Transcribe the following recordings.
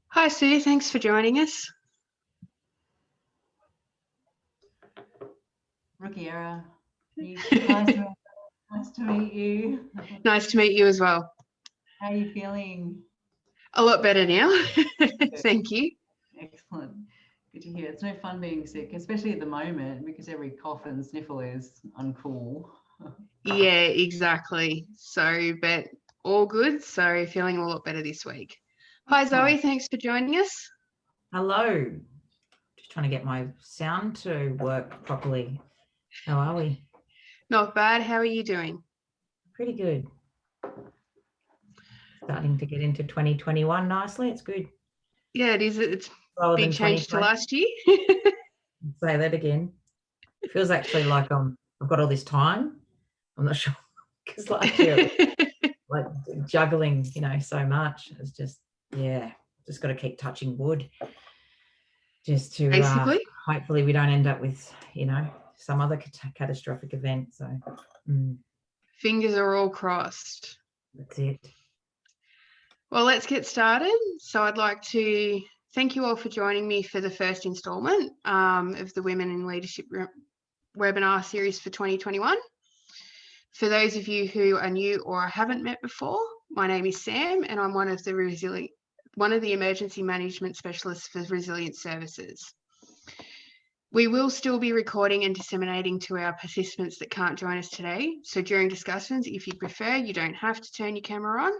Hi, Sue. Thanks for joining us. Rookie error. Hi, Samantha. Nice to meet you. Nice to meet you as well. How are you feeling? A lot better now. Thank you. Excellent. Good to hear. It's no fun being sick, especially at the moment, because every cough and sniffle is uncool. Yeah, exactly. But all good. So feeling a lot better this week. Hi, Zoe. Thanks for joining us. Hello. Just trying to get my sound to work properly. How are we? Not bad. How are you doing? Pretty good. Starting to get into 2021 nicely. It's good. Yeah, it is. It's Slower big than change to 2020. last year. Say that again. It feels actually like I've got all this time. I'm not sure, because last year it was like juggling, so much. It's just, just got to keep touching wood, just to Basically. Hopefully we don't end up with, some other catastrophic event. So Fingers are all crossed. that's it. Well, let's get started. So I'd like to thank you all for joining me for the first instalment of the Women in Leadership webinar series for 2021. For those of you who are new or haven't met before, my name is Sam and I'm one of the emergency management specialists for Resilient Services. We will still be recording and disseminating to our participants that can't join us today. So during discussions, if you prefer, you don't have to turn your camera on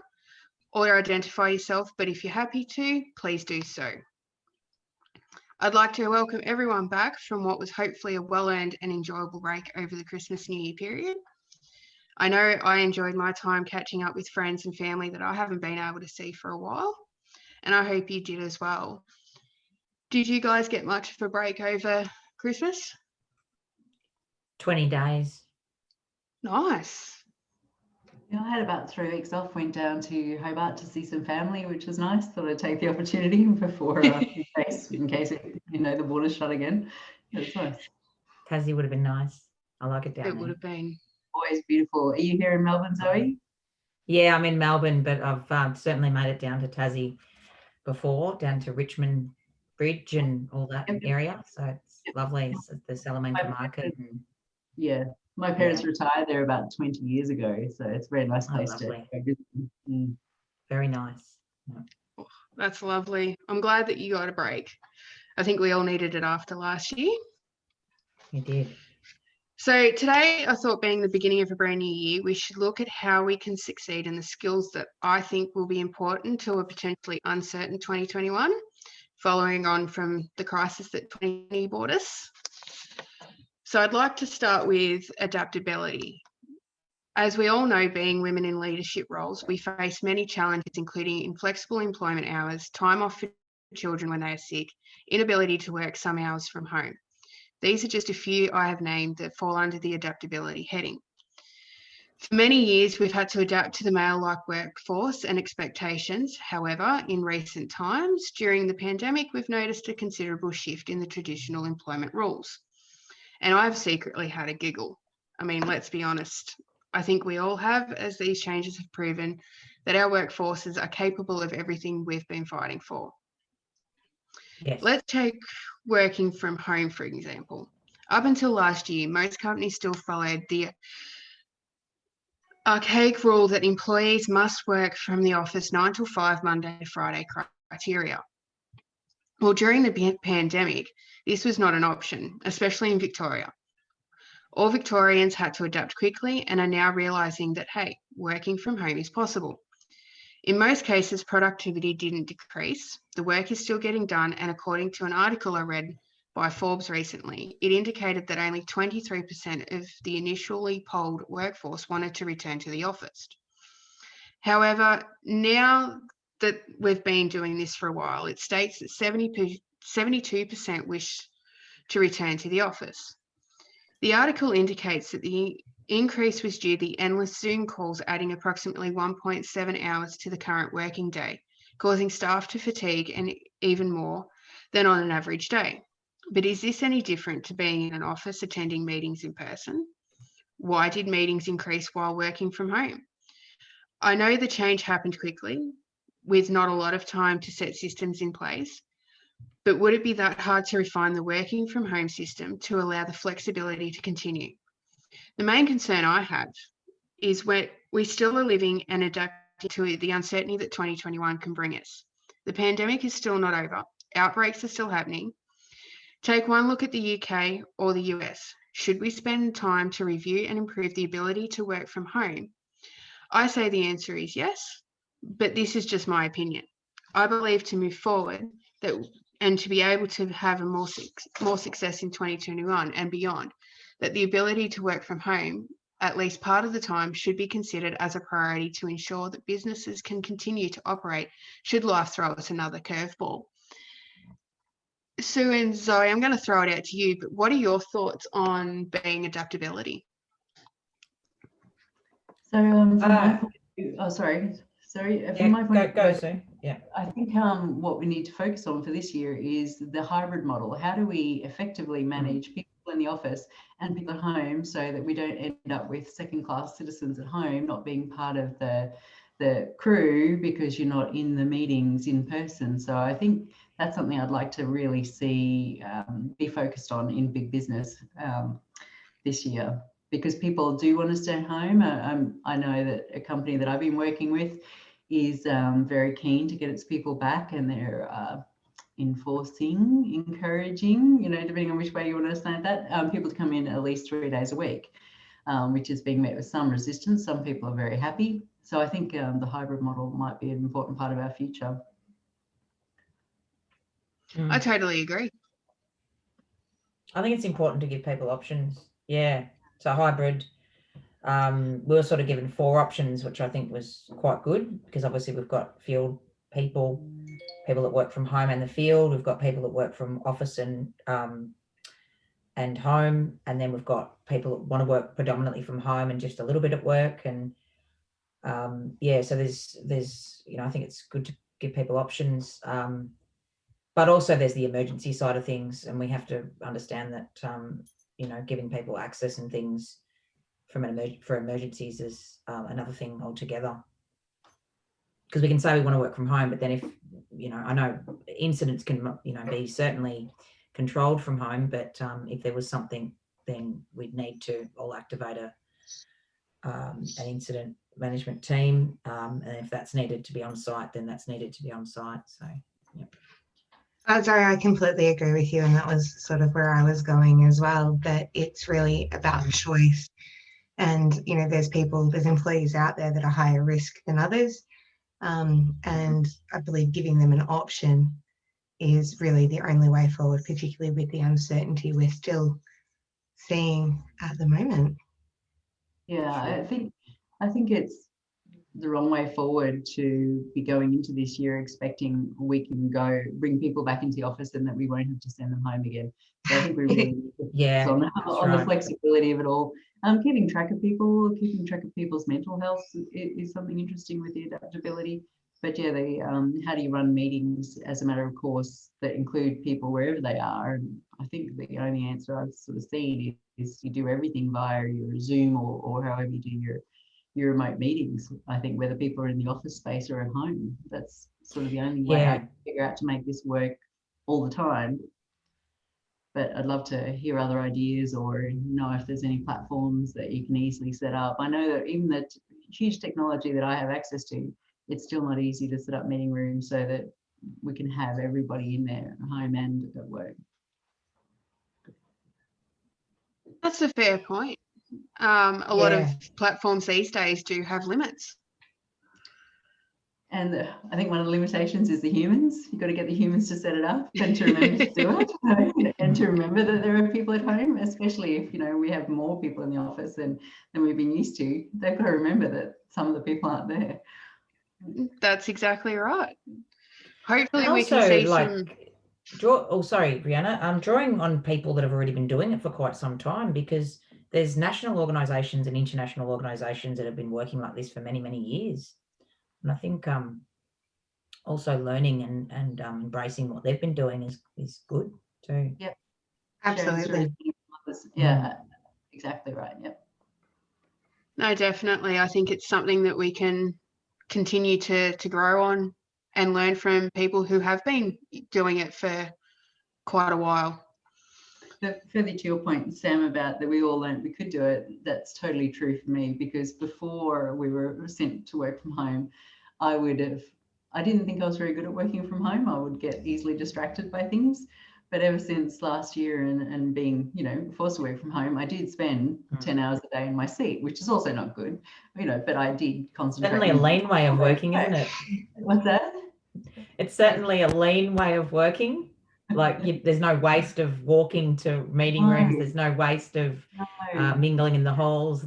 or identify yourself, but if you're happy to, please do so. I'd like to welcome everyone back from what was hopefully a well-earned and enjoyable break over the Christmas New Year period. I know I enjoyed my time catching up with friends and family that I haven't been able to see for a while, and I hope you did as well. Did you guys get much of a break over Christmas? 20 days. Nice. Yeah, I had about 3 weeks off, went down to Hobart to see some family, which was nice. Thought I'd take the opportunity before, in case the border's shut again. It's nice. Tassie would have been nice. I like it down there. It would have been. Always beautiful. Are you here in Melbourne, Zoe? Yeah, I'm in Melbourne, but I've certainly made it down to Tassie before, down to Richmond Bridge and all that area. So it's lovely. It's at the Salamanca Market. Yeah, my parents retired there about 20 years ago, so it's a very nice place to go visit. Very nice. Yeah. Oh, that's lovely. I'm glad that you got a break. I think we all needed it after last year. We did. So today I thought, being the beginning of a brand new year, we should look at how we can succeed in the skills that I think will be important to a potentially uncertain 2021, following on from the crisis that 2020 brought us. So I'd like to start with adaptability. As we all know, being women in leadership roles, we face many challenges, including inflexible employment hours, time off for children when they are sick, inability to work some hours from home. These are just a few I have named that fall under the adaptability heading. For many years, we've had to adapt to the male-like workforce and expectations. However, in recent times, during the pandemic, we've noticed a considerable shift in the traditional employment rules. And I've secretly had a giggle. I mean, let's be honest. I think we all have, as these changes have proven that our workforces are capable of everything we've been fighting for. Yes. Let's take working from home, for example. Up until last year, most companies still followed the archaic rule that employees must work from the office 9 till 5, Monday to Friday criteria. Well, during the pandemic, this was not an option, especially in Victoria. All Victorians had to adapt quickly and are now realising that, hey, working from home is possible. In most cases, productivity didn't decrease. The work is still getting done, and according to an article I read by Forbes recently, it indicated that only 23% of the initially polled workforce wanted to return to the office. However, now that we've been doing this for a while, it states that 72% wish to return to the office. The article indicates that the increase was due to the endless Zoom calls, adding approximately 1.7 hours to the current working day, causing staff to fatigue and even more than on an average day. But is this any different to being in an office attending meetings in person? Why did meetings increase while working from home? I know the change happened quickly with not a lot of time to set systems in place, but would it be that hard to refine the working from home system to allow the flexibility to continue? The main concern I have is we still are living and adapting to the uncertainty that 2021 can bring us. The pandemic is still not over. Outbreaks are still happening. Take one look at the UK or the US. Should we spend time to review and improve the ability to work from home? I say the answer is yes, but this is just my opinion. I believe to move forward and to be able to have a more success in 2021 and beyond, that the ability to work from home at least part of the time should be considered as a priority to ensure that businesses can continue to operate should life throw us another curveball. Sue and Zoe, I'm going to throw it out to you, but what are your thoughts on being adaptability? So from my point of view, sorry, from my point of view, go, Sue. Yeah. I think what we need to focus on for this year is the hybrid model. How do we effectively manage people in the office and people at home so that we don't end up with second-class citizens at home not being part of the crew because you're not in the meetings in person. So I think that's something I'd like to really see be focused on in big business this year, because people do want to stay home. I know that a company that I've been working with is very keen to get its people back, and they're encouraging, depending on which way you want to understand that, people to come in at least 3 days a week, which is being met with some resistance. Some people are very happy. So I think the hybrid model might be an important part of our future. I totally agree. I think it's important to give people options. Yeah. So hybrid, we were sort of given 4 options, which I think was quite good, because obviously we've got field people that work from home and the field. We've got people that work from office and home, and then we've got people that want to work predominantly from home and just a little bit at work. And so there's I think it's good to give people options, but also there's the emergency side of things, and we have to understand that giving people access and things for emergencies is another thing altogether. Because we can say we want to work from home, but then if I know incidents can be certainly controlled from home, but if there was something, then we'd need to all activate an incident management team, and if that's needed to be on site, then that's needed to be on site. So yeah. Sorry, I completely agree with you, and that was sort of where I was going as well, that it's really about choice. And there's employees out there that are higher risk than others, and I believe giving them an option is really the only way forward, particularly with the uncertainty we're still seeing at the moment. Yeah, I think it's the wrong way forward to be going into this year expecting we can bring people back into the office and that we won't have to send them home again. So I think we really need to focus on the flexibility of it all. Keeping track of people's mental health is something interesting with the adaptability. But yeah, how do you run meetings as a matter of course that include people wherever they are? And I think the only answer I've sort of seen is you do everything via your Zoom or however you do your remote meetings. I think whether people are in the office space or at home, that's sort of the only way I can figure out to make this work all the time. But I'd love to hear other ideas or know if there's any platforms that you can easily set up. I know that even the huge technology that I have access to, it's still not easy to set up meeting rooms so that we can have everybody in there at home and at work. That's a fair point. A lot of platforms these days do have limits. And I think one of the limitations is the humans. You've got to get the humans to set it up and to remember to do it, and to remember that there are people at home, especially if we have more people in the office than we've been used to. They've got to remember that some of the people aren't there. That's exactly right. Hopefully and we also, can see some. Brianna, I'm drawing on people that have already been doing it for quite some time, because there's national organisations and international organisations that have been working like this for many, many years. And I think also learning and embracing what they've been doing is good too. Yep. Absolutely. Yeah, exactly right. Yep. No, definitely. I think it's something that we can continue to grow on and learn from people who have been doing it for quite a while. Further to your point, Sam, about that we all learned we could do it, that's totally true for me, because before we were sent to work from home, I didn't think I was very good at working from home. I would get easily distracted by things. But ever since last year and being, forced to work from home, I did spend 10 hours a day in my seat, which is also not good, but I did concentrate. Certainly a lean way of working, isn't it? What's that? It's certainly a lean way of working. Like there's no waste of walking to meeting rooms. There's no waste of mingling in the halls.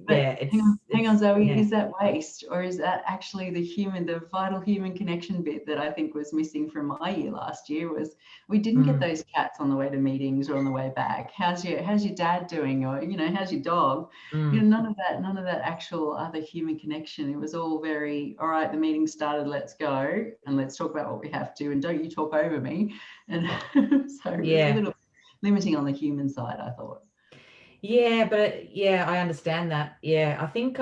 Hang on, Zoe. Yeah. Is that waste, or is that actually the vital human connection bit that I think was missing from my year last year? Was we didn't get those chats on the way to meetings or on the way back. How's your dad doing, or how's your dog? None of that actual other human connection. It was all very, all right, the meeting started, let's go and let's talk about what we have to, and don't you talk over me. And so it was a little limiting on the human side, I thought. Yeah, but I understand that. Yeah, I think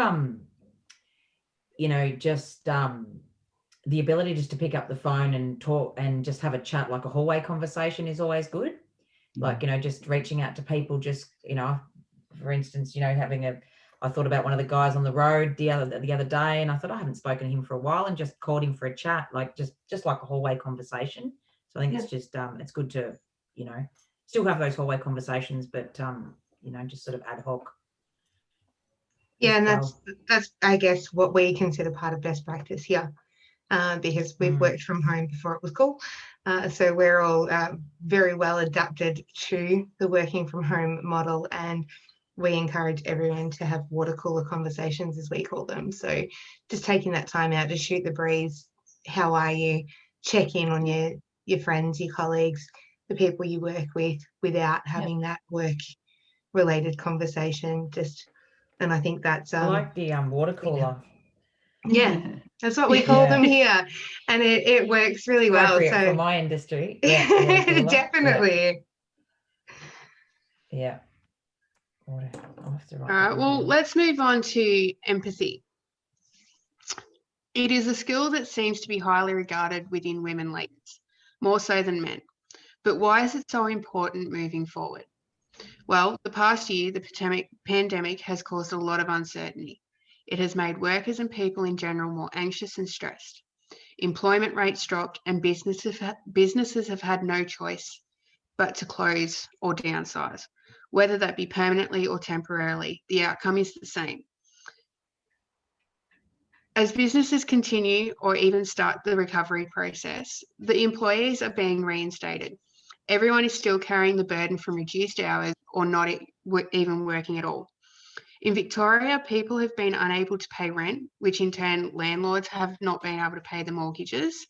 just the ability just to pick up the phone and talk and just have a chat, like a hallway conversation, is always good. Like, just reaching out to people, just, for instance, I thought about one of the guys on the road the other day, and I thought I haven't spoken to him for a while, and just called him for a chat, like just like a hallway conversation. So I think it's just it's good to, still have those hallway conversations, but just sort of ad hoc. Yeah, and that's I guess what we consider part of best practice here, because we've worked from home before it was cool. So we're all very well adapted to the working from home model, and we encourage everyone to have water cooler conversations, as we call them. So just taking that time out to shoot the breeze. How are you? Check in on your friends, your colleagues, the people you work with, without having that work related conversation. And I think that's I like the water cooler. Yeah, that's what we call them here, and it works really well. Appropriate So for my industry. Yeah, definitely. Yeah. All right. Well, let's move on to empathy. It is a skill that seems to be highly regarded within women leaders, more so than men. But why is it so important moving forward? Well, the past year, the pandemic has caused a lot of uncertainty. It has made workers and people in general more anxious and stressed. Employment rates dropped, and businesses have had no choice but to close or downsize. Whether that be permanently or temporarily, the outcome is the same. As businesses continue or even start the recovery process, the employees are being reinstated. Everyone is still carrying the burden from reduced hours or not even working at all. In Victoria, people have been unable to pay rent, which in turn landlords have not been able to pay the mortgages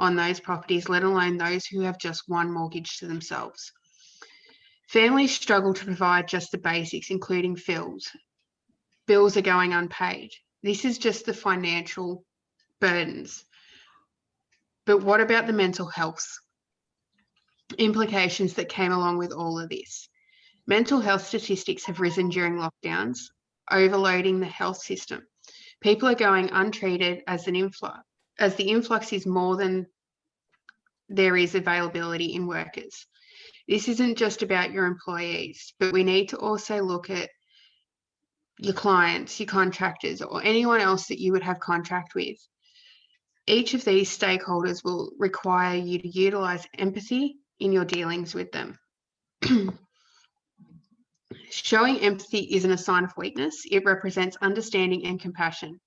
on those properties, let alone those who have just one mortgage to themselves. Families struggle to provide just the basics, including bills. Bills are going unpaid. This is just the financial burdens. But what about the mental health implications that came along with all of this? Mental health statistics have risen during lockdowns, overloading the health system. People are going untreated as the influx is more than there is availability in workers. This isn't just about your employees, but we need to also look at your clients, your contractors, or anyone else that you would have contract with. Each of these stakeholders will require you to utilize empathy in your dealings with them. Showing empathy isn't a sign of weakness. It represents understanding and compassion.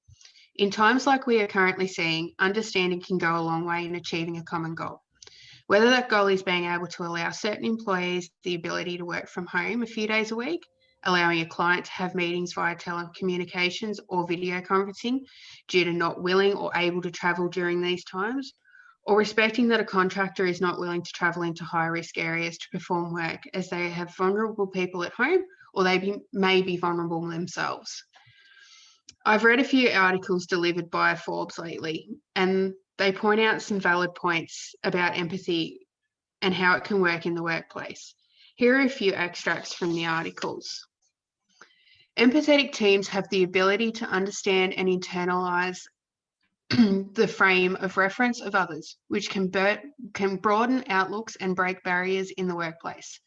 In times like we are currently seeing, understanding can go a long way in achieving a common goal. Whether that goal is being able to allow certain employees the ability to work from home a few days a week, allowing a client to have meetings via telecommunications or video conferencing due to not willing or able to travel during these times, or respecting that a contractor is not willing to travel into high-risk areas to perform work as they have vulnerable people at home, or they may be vulnerable themselves. I've read a few articles delivered by Forbes lately, and they point out some valid points about empathy and how it can work in the workplace. Here are a few extracts from the articles. Empathetic teams have the ability to understand and internalize the frame of reference of others, which can broaden outlooks and break barriers in the workplace.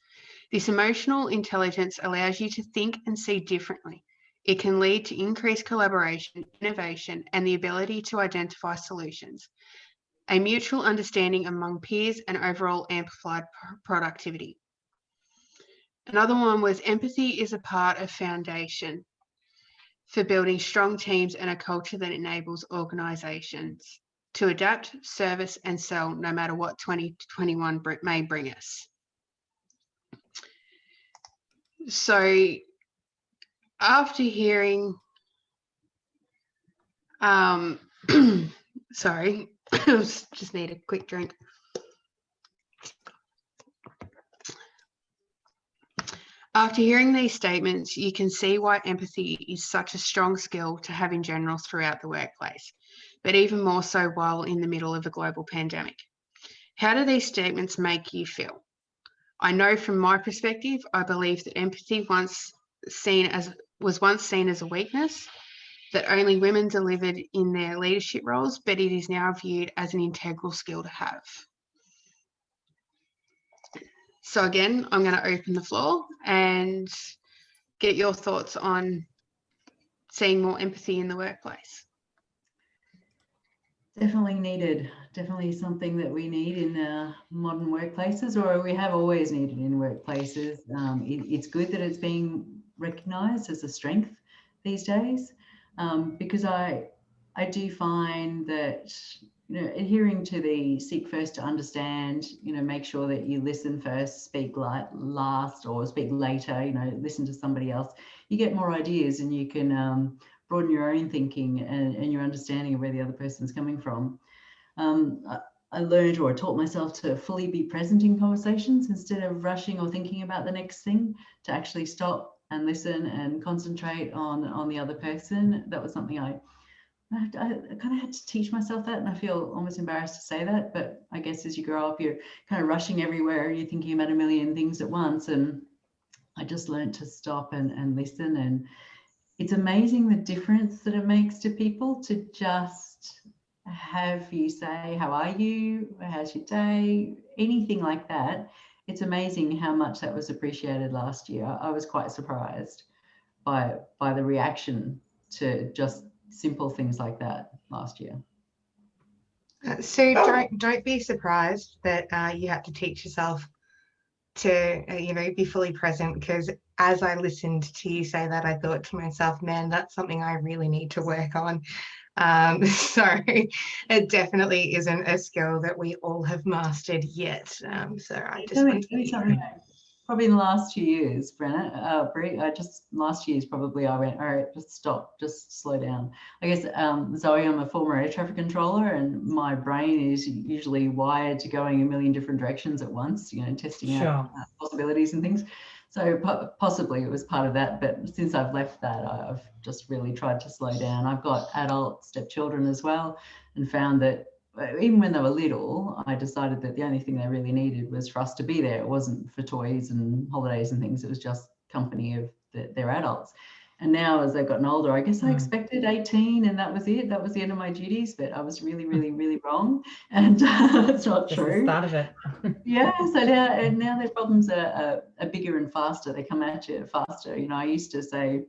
This emotional intelligence allows you to think and see differently. It can lead to increased collaboration, innovation, and the ability to identify solutions, a mutual understanding among peers, and overall amplified productivity. Another one was empathy is a part of foundation for building strong teams and a culture that enables organisations to adapt, service, and sell no matter what 2021 may bring us. So after hearing, sorry, just need a quick drink. After hearing these statements, you can see why empathy is such a strong skill to have in general throughout the workplace, but even more so while in the middle of a global pandemic. How do these statements make you feel? I know from my perspective, I believe that empathy was once seen as a weakness, that only women delivered in their leadership roles, but it is now viewed as an integral skill to have. So again, I'm going to open the floor and get your thoughts on seeing more empathy in the workplace. Definitely needed. Definitely something that we need in modern workplaces, or we have always needed in workplaces. It's good that it's being recognised as a strength these days, because I do find that, you know, adhering to the seek first to understand, you know, make sure that you listen first, speak last, or speak later, you know, listen to somebody else. You get more ideas and you can broaden your own thinking and your understanding of where the other person's coming from. I learned, or I taught myself, to fully be present in conversations instead of rushing or thinking about the next thing, to actually stop and listen and concentrate on the other person. That was something I kind of had to teach myself that, and I feel almost embarrassed to say that, but I guess as you grow up, you're kind of rushing everywhere, you're thinking about a million things at once, and I just learned to stop and listen. And it's amazing the difference that it makes to people to just have you say, how are you? How's your day? Anything like that. It's amazing how much that was appreciated last year. I was quite surprised by the reaction to just simple things like that last year. So don't be surprised that you have to teach yourself to you know, be fully present, because as I listened to you say that, I thought to myself, man, that's something I really need to work on. So it definitely isn't a skill that we all have mastered yet. So I just want to something probably in the last 2 years, Brenna, Brie, last year's probably I went, all right, just stop, just slow down. I guess, Zoe, I'm a former air traffic controller, and my brain is usually wired to going a million different directions at once, you know, testing out possibilities and things. So possibly it was part of that, but since I've left that, I've just really tried to slow down. I've got adult stepchildren as well, and found that even when they were little, I decided that the only thing they really needed was for us to be there. It wasn't for toys and holidays and things. It was just company of their adults. And now as they've gotten older, I guess I expected 18 and that was it. That was the end of my duties, but I was really, really, really wrong. And it's not true. That's the start of it. Yeah, so now their problems are bigger and faster. They come at you faster. You know, I used to say,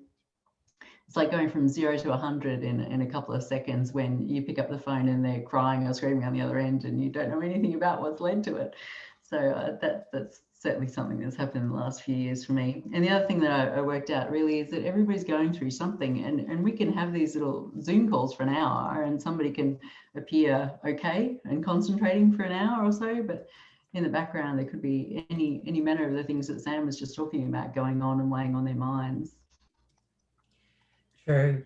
it's like going from 0 to 100 in a couple of seconds when you pick up the phone and they're crying or screaming on the other end and you don't know anything about what's led to it. So that's certainly something that's happened in the last few years for me. And the other thing that I worked out really is that everybody's going through something, and we can have these little Zoom calls for an hour and somebody can appear okay and concentrating for an hour or so, but in the background there could be any manner of the things that Sam was just talking about going on and weighing on their minds. True.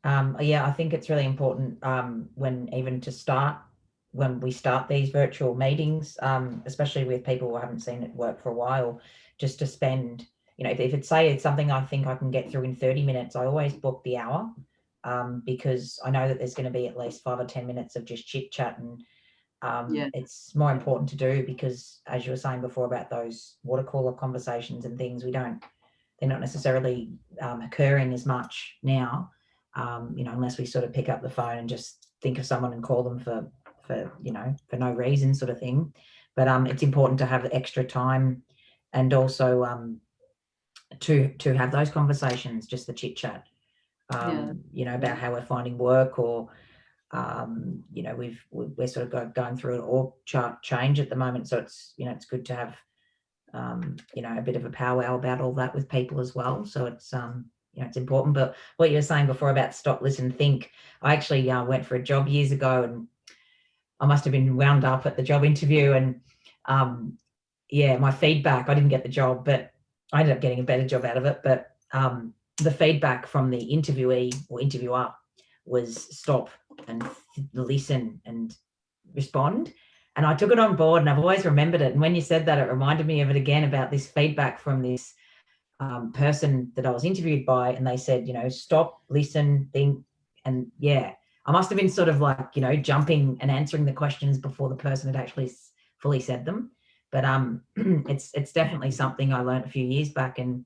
Yeah, I think it's really important when we start these virtual meetings, especially with people who haven't seen it work for a while, just to spend, you know, if it's something I think I can get through in 30 minutes, I always book the hour, because I know that there's going to be at least 5 or 10 minutes of just chit chat, and it's more important to do because, as you were saying before about those water cooler conversations and things, they're not necessarily occurring as much now, you know, unless we sort of pick up the phone and just think of someone and call them for for no reason, sort of thing. But it's important to have the extra time, and also to have those conversations, just the chit chat, about how we're finding work, or we're sort of going through an org chart change at the moment, so it's it's good to have a bit of a powwow about all that with people as well. So it's it's important. But what you were saying before about stop, listen, think, I actually went for a job years ago, and I must have been wound up at the job interview, and my feedback, I didn't get the job, but I ended up getting a better job out of it. But the feedback from the interviewee or interviewer was stop and listen and respond. And I took it on board, and I've always remembered it. And when you said that, it reminded me of it again, about this feedback from this person that I was interviewed by. And they said, stop, listen, think. And I must have been sort of like, jumping and answering the questions before the person had actually fully said them. But it's definitely something I learned a few years back, and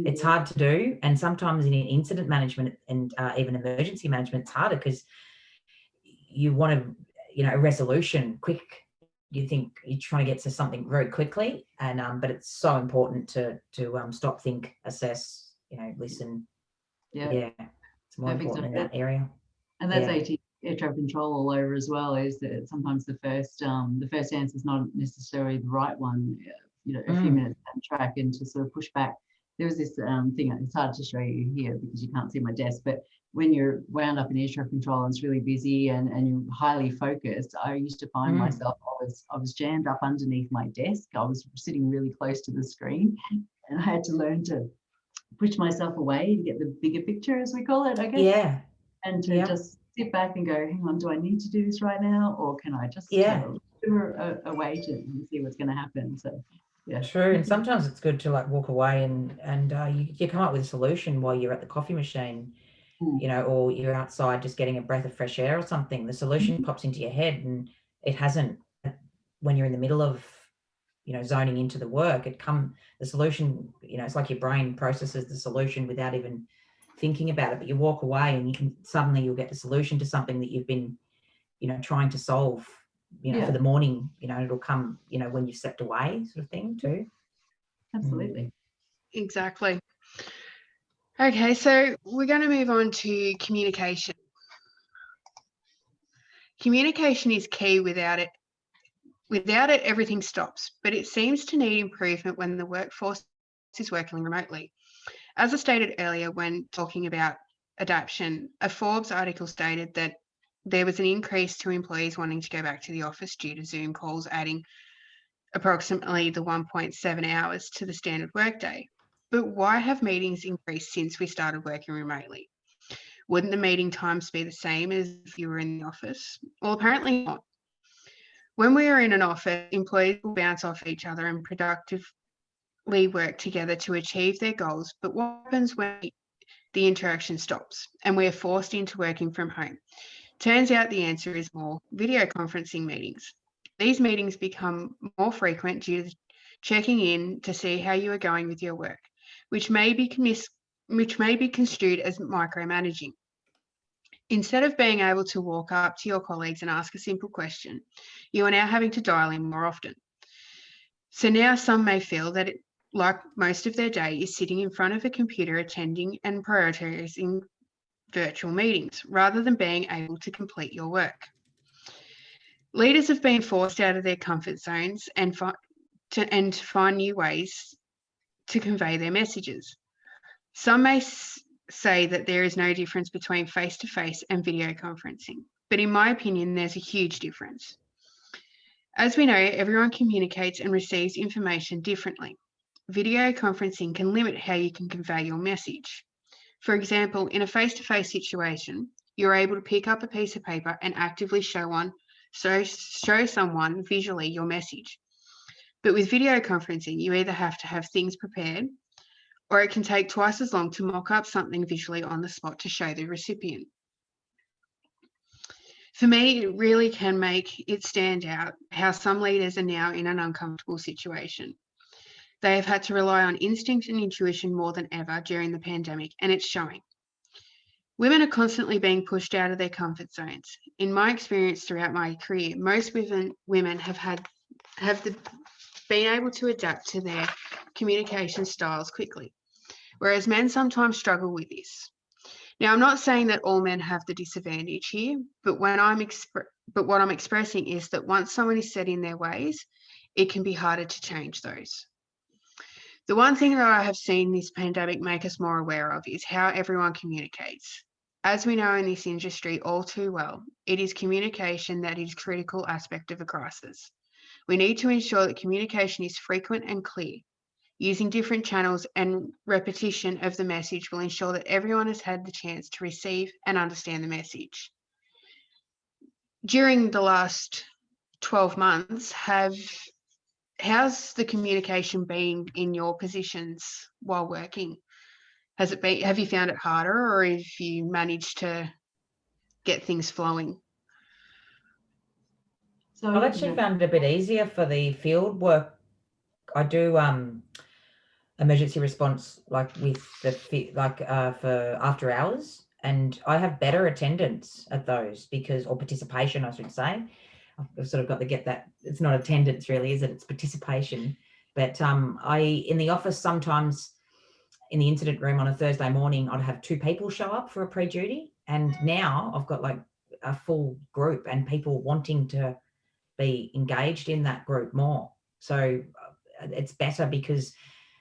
it's hard to do. And sometimes in incident management and even emergency management, it's harder because you want to, a resolution quick. You think you're trying to get to something very quickly, and but it's so important to stop, think, assess, listen. It's more important in that area. And that's air traffic control all over as well, is that sometimes the first answer is not necessarily the right one. A few minutes down track, and to sort of push back. There was this thing, it's hard to show you here because you can't see my desk, but when you're wound up in air traffic control and it's really busy and you're highly focused, I used to find myself, I was jammed up underneath my desk. I was sitting really close to the screen, and I had to learn to push myself away to get the bigger picture, as we call it, I guess. Yeah. And to just sit back and go, hang on, do I need to do this right now? Or can I just do a wait and see what's going to happen? So, yeah. True. And sometimes it's good to like walk away and you come up with a solution while you're at the coffee machine, or you're outside just getting a breath of fresh air or something. The solution pops into your head, and it hasn't when you're in the middle of, zoning into the work. The solution, it's like your brain processes the solution without even thinking about it, but you walk away and you'll get the solution to something that you've been, trying to solve, for the morning, it'll come, when you've stepped away, sort of thing too. Absolutely. Exactly. Okay, so we're going to move on to communication. Communication is key. Without it, everything stops, but it seems to need improvement when the workforce is working remotely. As I stated earlier when talking about adaptation, a Forbes article stated that there was an increase to employees wanting to go back to the office due to Zoom calls, adding approximately the 1.7 hours to the standard workday. But why have meetings increased since we started working remotely? Wouldn't the meeting times be the same as if you were in the office? Well, apparently not. When we are in an office, employees will bounce off each other and productively work together to achieve their goals. But what happens when the interaction stops and we're forced into working from home? Turns out the answer is more video conferencing meetings. These meetings become more frequent due to checking in to see how you are going with your work, which may be construed as micromanaging. Instead of being able to walk up to your colleagues and ask a simple question, you are now having to dial in more often. So now some may feel that like most of their day is sitting in front of a computer attending and prioritizing virtual meetings rather than being able to complete your work. Leaders have been forced out of their comfort zones and to find new ways to convey their messages. Some may say that there is no difference between face-to-face and video conferencing, but in my opinion, there's a huge difference. As we know, everyone communicates and receives information differently. Video conferencing can limit how you can convey your message. For example, in a face-to-face situation, you're able to pick up a piece of paper and actively show someone visually your message. But with video conferencing, you either have to have things prepared, or it can take twice as long to mock up something visually on the spot to show the recipient. For me, it really can make it stand out how some leaders are now in an uncomfortable situation. They have had to rely on instinct and intuition more than ever during the pandemic, and it's showing. Women are constantly being pushed out of their comfort zones. In my experience throughout my career, most women have been able to adapt to their communication styles quickly, whereas men sometimes struggle with this. Now, I'm not saying that all men have the disadvantage here, but what I'm expressing is that once someone is set in their ways, it can be harder to change those. The one thing that I have seen this pandemic make us more aware of is how everyone communicates. As we know in this industry all too well, it is communication that is a critical aspect of a crisis. We need to ensure that communication is frequent and clear. Using different channels and repetition of the message will ensure that everyone has had the chance to receive and understand the message. During the last 12 months, how's the communication been in your positions while working? Have you found it harder, or have you managed to get things flowing? So I've actually found it a bit easier for the field work. I do emergency response like with the for after hours, and I have better attendance at those or participation, I should say. I've sort of got to get that. It's not attendance really, is it? It's participation. But in the office sometimes, in the incident room on a Thursday morning, I'd have 2 people show up for a pre-duty, and now I've got like a full group and people wanting to be engaged in that group more. So it's better because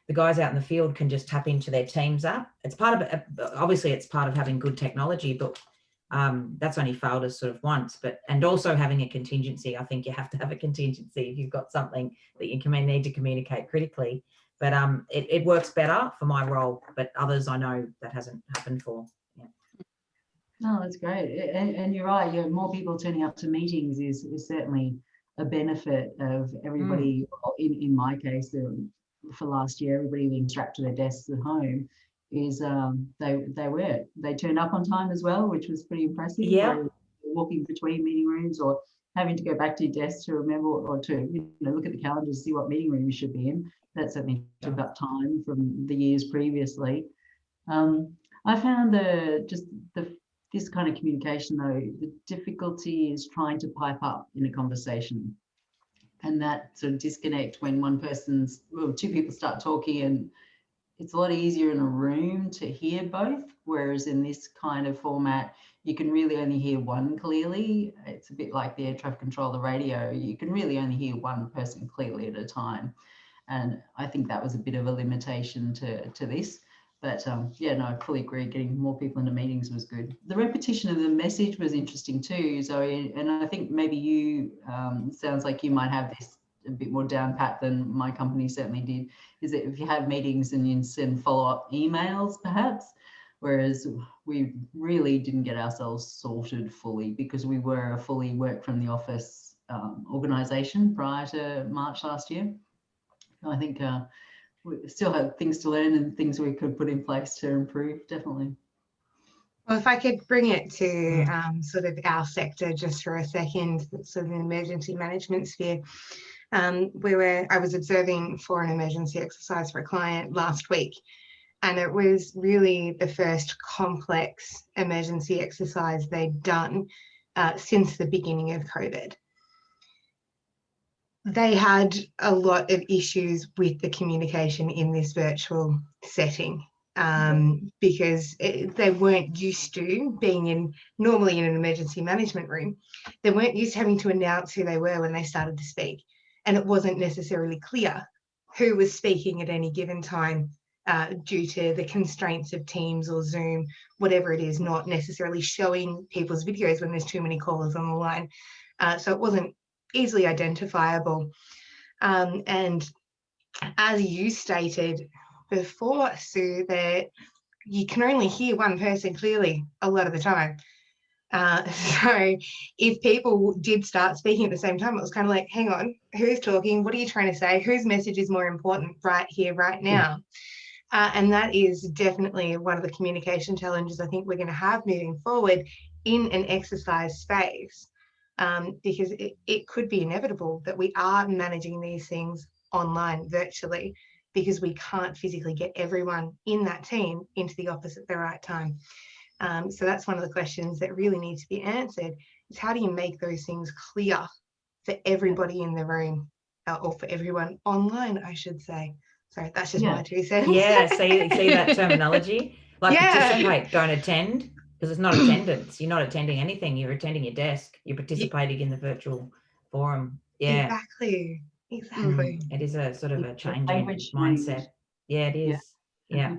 the guys out in the field can just tap into their Teams app. It's part of it. Obviously, it's part of having good technology, but that's only failed us sort of once. And also having a contingency. I think you have to have a contingency if you've got something that you need to communicate critically. But it works better for my role, but others I know that hasn't happened for. Yeah. No, that's great. And you're right. Yeah, more people turning up to meetings is certainly a benefit of everybody. In my case, for last year, everybody being strapped to their desks at home, is they turned up on time as well, which was pretty impressive. Yeah. Walking between meeting rooms or having to go back to your desk to remember or to look at the calendar to see what meeting room you should be in. That certainly took up time from the years previously. I found this kind of communication, though, the difficulty is trying to pipe up in a conversation, and that sort of disconnect when two people start talking, and it's a lot easier in a room to hear both, whereas in this kind of format, you can really only hear one clearly. It's a bit like the air traffic control, the radio. You can really only hear one person clearly at a time. And I think that was a bit of a limitation to this. But yeah, no, I fully agree. Getting more people into meetings was good. The repetition of the message was interesting too, Zoe. And I think maybe you, sounds like you might have this a bit more down pat than my company certainly did. Is that if you have meetings and you send follow-up emails, perhaps, whereas we really didn't get ourselves sorted fully because we were a fully work from the office organisation prior to March last year. I think we still have things to learn and things we could put in place to improve, definitely. Well, if I could bring it to sort of our sector just for a second, sort of an emergency management sphere. I was observing for an emergency exercise for a client last week, and it was really the first complex emergency exercise they'd done since the beginning of COVID. They had a lot of issues with the communication in this virtual setting because they weren't used to being normally in an emergency management room. They weren't used to having to announce who they were when they started to speak. And it wasn't necessarily clear who was speaking at any given time due to the constraints of Teams or Zoom, whatever it is, not necessarily showing people's videos when there's too many callers on the line. So it wasn't easily identifiable. And as you stated before, Sue, that you can only hear one person clearly a lot of the time. So if people did start speaking at the same time, it was kind of like, hang on, who's talking? What are you trying to say? Whose message is more important right here, right now? And that is definitely one of the communication challenges I think we're going to have moving forward in an exercise space. Because it could be inevitable that we are managing these things online virtually because we can't physically get everyone in that team into the office at the right time. So that's one of the questions that really need to be answered, is how do you make those things clear for everybody in the room, or for everyone online, I should say. Sorry, that's just my 2 cents. Yeah, see that terminology? Like participate, don't attend, because it's not attendance. You're not attending anything. You're attending your desk. You're participating in the virtual forum. Yeah. Exactly. It is a sort of a change in Language mindset. Yeah, it is. Yeah.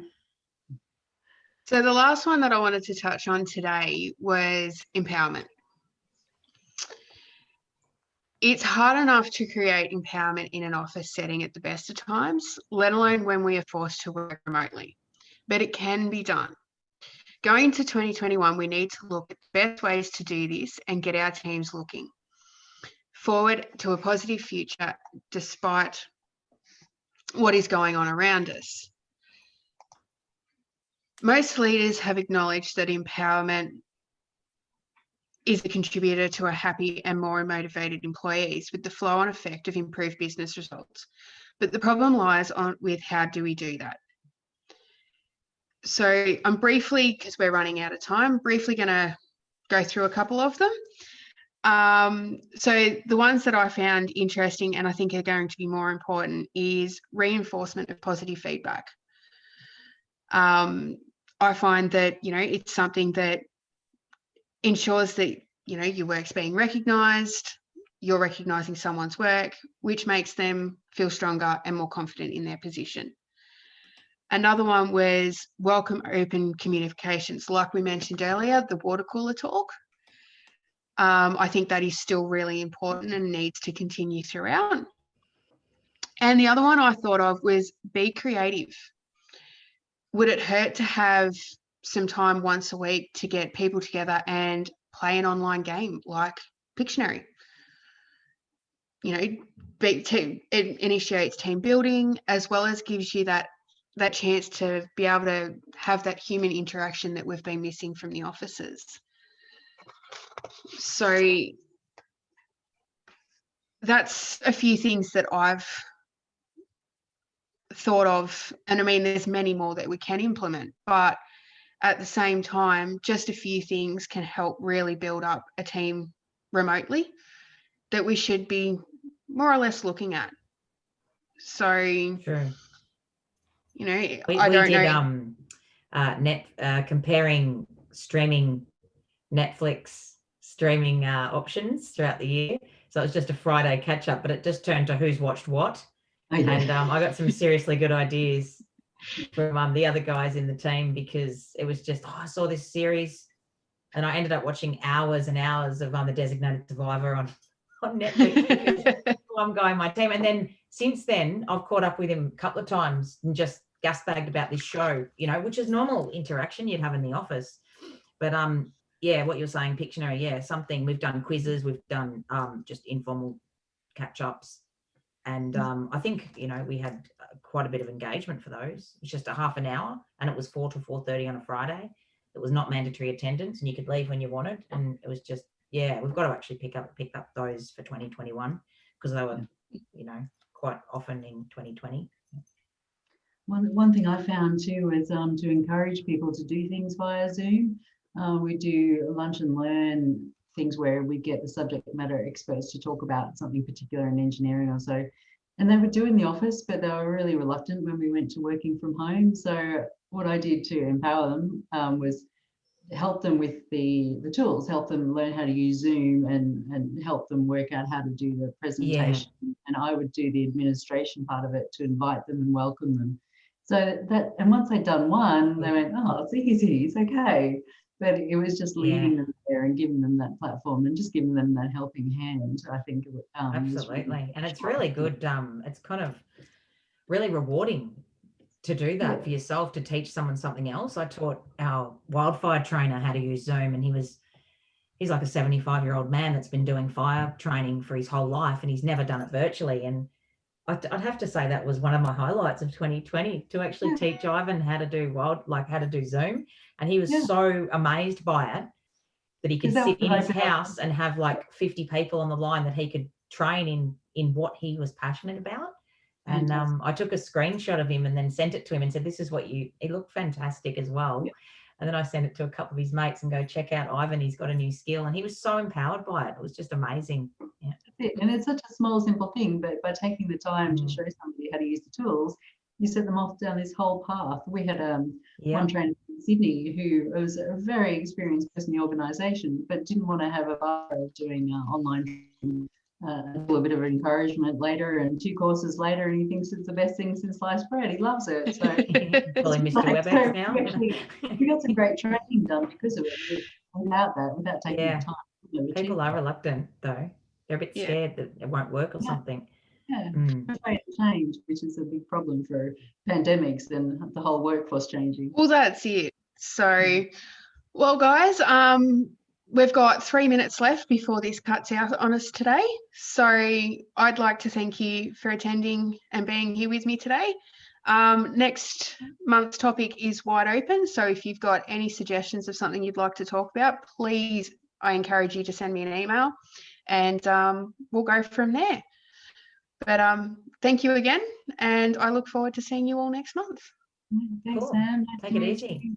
So the last one that I wanted to touch on today was empowerment. It's hard enough to create empowerment in an office setting at the best of times, let alone when we are forced to work remotely. But it can be done. Going into 2021, we need to look at the best ways to do this and get our teams looking forward to a positive future despite what is going on around us. Most leaders have acknowledged that empowerment is a contributor to a happy and more motivated employees, with the flow-on effect of improved business results. But the problem lies with how do we do that? So I'm briefly, because we're running out of time, briefly going to go through a couple of them. So the ones that I found interesting and I think are going to be more important is reinforcement of positive feedback. I find that, it's something that ensures that, your work's being recognised, you're recognising someone's work, which makes them feel stronger and more confident in their position. Another one was welcome open communications. Like we mentioned earlier, the water cooler talk. I think that is still really important and needs to continue throughout. And the other one I thought of was be creative. Would it hurt to have some time once a week to get people together and play an online game like Pictionary? It initiates team building as well as gives you that chance to be able to have that human interaction that we've been missing from the offices. So that's a few things that I've thought of. And I mean, there's many more that we can implement, but at the same time, just a few things can help really build up a team remotely that we should be more or less looking at. So, True. I don't know. Comparing streaming Netflix streaming options throughout the year. So it was just a Friday catch up, but it just turned to who's watched what. And I got some seriously good ideas from the other guys in the team, because it was just, I saw this series and I ended up watching hours and hours of The Designated Survivor on Netflix. One guy in my team. And then since then, I've caught up with him a couple of times and just gasbagged about this show, which is normal interaction you'd have in the office. But what you're saying, Pictionary, something. We've done quizzes, we've done just informal catch-ups. And I think, we had quite a bit of engagement for those. It was just a half an hour and it was 4 to 4:30 on a Friday. It was not mandatory attendance and you could leave when you wanted. And it was just, we've got to actually pick up those for 2021 because they were, quite often in 2020. One thing I found too is to encourage people to do things via Zoom. We do lunch and learn things where we get the subject matter experts to talk about something particular in engineering or so. And they would do in the office, but they were really reluctant when we went to working from home. So what I did to empower them was help them with the tools, help them learn how to use Zoom and help them work out how to do the presentation. Yeah. And I would do the administration part of it to invite them and welcome them. So that, and once they'd done one, they went, oh, it's easy, it's okay. But it was just leaving them there and giving them that platform and just giving them that helping hand, I think. Absolutely. Really, and it's really good. It's kind of really rewarding to do that for yourself, to teach someone something else. I taught our wildfire trainer how to use Zoom, and he's like a 75-year-old man that's been doing fire training for his whole life, and he's never done it virtually. And I'd have to say that was one of my highlights of 2020, to actually teach Ivan how to do how to do Zoom. And he was so amazed by it that he could sit in his house and have like 50 people on the line that he could train in what he was passionate about. And I took a screenshot of him and then sent it to him and said, this is what he looked fantastic as well. And then I sent it to a couple of his mates and go, check out Ivan, he's got a new skill. And he was so empowered by it. It was just amazing. Yeah. That's it. And it's such a small, simple thing, but by taking the time to show somebody how to use the tools, you set them off down this whole path. We had one trainer in Sydney who was a very experienced person in the organisation, but didn't want to have a bar of doing online a little bit of encouragement later, and 2 courses later, and he thinks it's the best thing since sliced bread. He loves it. So Calling Mr. Webex now. We got some great training done because of it. Without taking the time. People are reluctant though. They're a bit scared that it won't work or something. Yeah, afraid of change, which is a big problem for pandemics and the whole workforce changing. Well, that's it. So, well, guys, we've got 3 minutes left before this cuts out on us today. So I'd like to thank you for attending and being here with me today. Next month's topic is wide open. So if you've got any suggestions of something you'd like to talk about, please, I encourage you to send me an email and we'll go from there. But thank you again, and I look forward to seeing you all next month. Thanks, Cool. Sam. Take it easy.